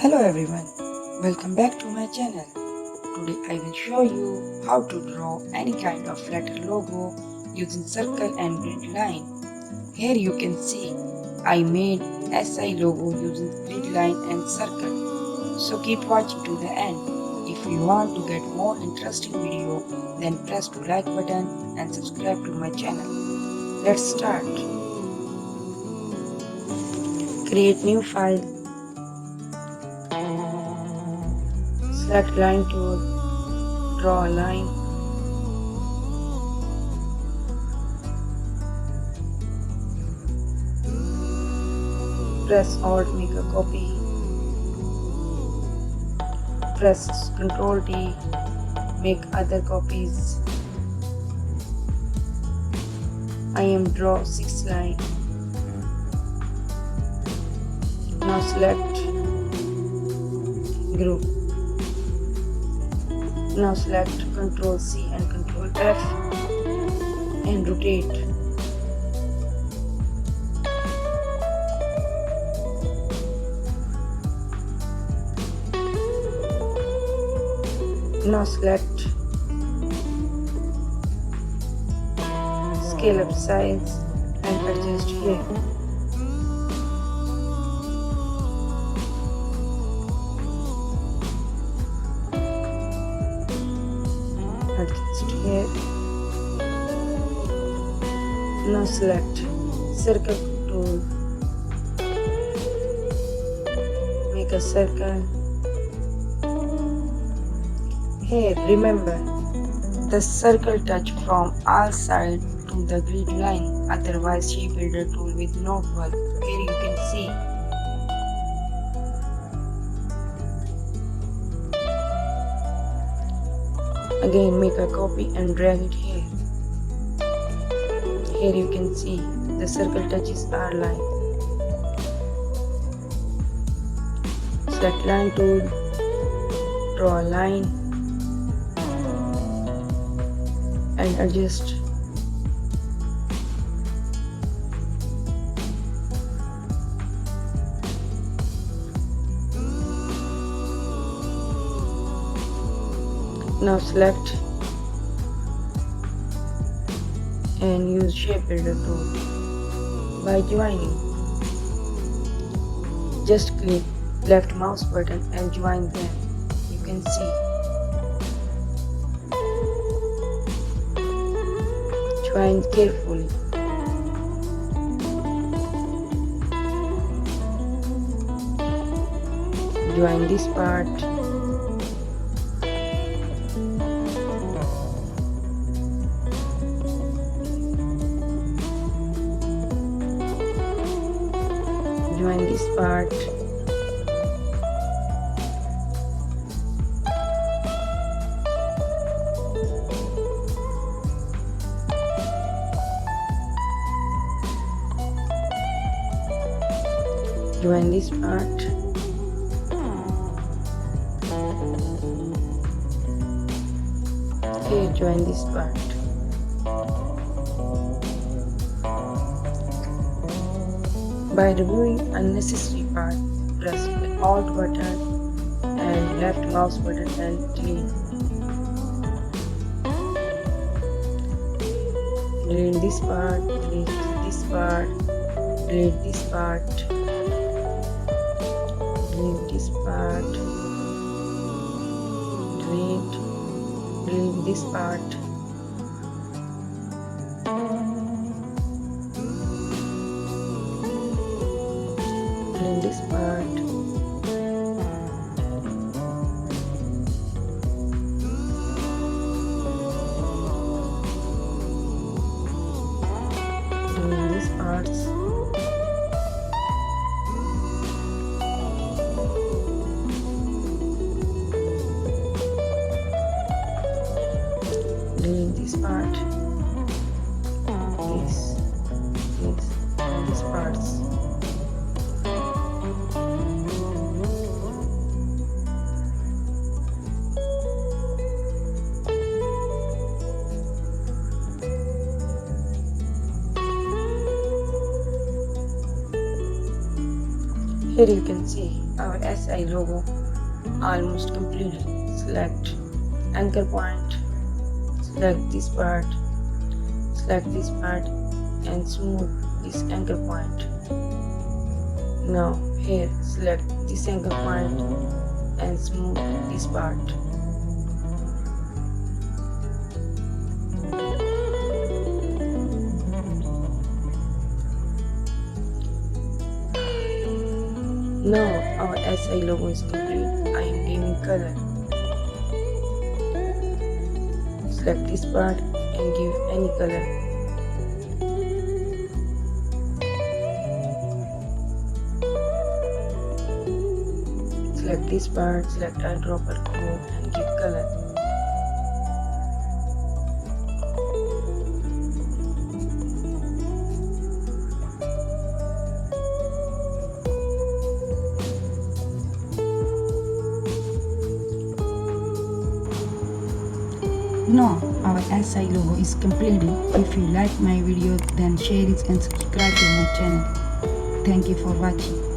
Hello everyone, welcome back to my channel. Today I will show you how to draw any kind of letter logo using circle and grid line. Here you can see I made SI logo using grid line and circle. So keep watching to the end. If you want to get more interesting video, then press the like button and subscribe to my channel. Let's start. Create new file. Select line tool, draw a line, press Alt, make a copy, press Ctrl T, make other copies. I am draw 6 line. Now select group. Now select Ctrl C and Ctrl F and rotate. Now select scale up size and adjust here. Adjust here. Now select circle tool. Make a circle. Here remember, the circle touch from all sides to the grid line, otherwise shape builder tool will not work. Here you can see. Again make a copy and drag it here. Here you can see the circle touches our line. Select line tool, draw a line and adjust. Now select and use shape builder tool. By joining, just click left mouse button and join them. You can see. Join carefully. Join this part. Join this part. Join this part. Here join this part. By removing unnecessary part, press the Alt button and left mouse button and delete. Delete this part, delete this part, delete this part, delete this part, delete this part. Delete this part. Delete these parts. Delete this part. These parts. Here you can see our SI logo almost completed. Select anchor point, select this part and smooth this anchor point. Now here select this anchor point and smooth this part. Now our SI logo is complete. I am giving color. Select this part and give any color. Select this part, select eyedropper mode and give color. Now our SI logo is completed. If you like my video, then share it and subscribe to my channel. Thank you for watching.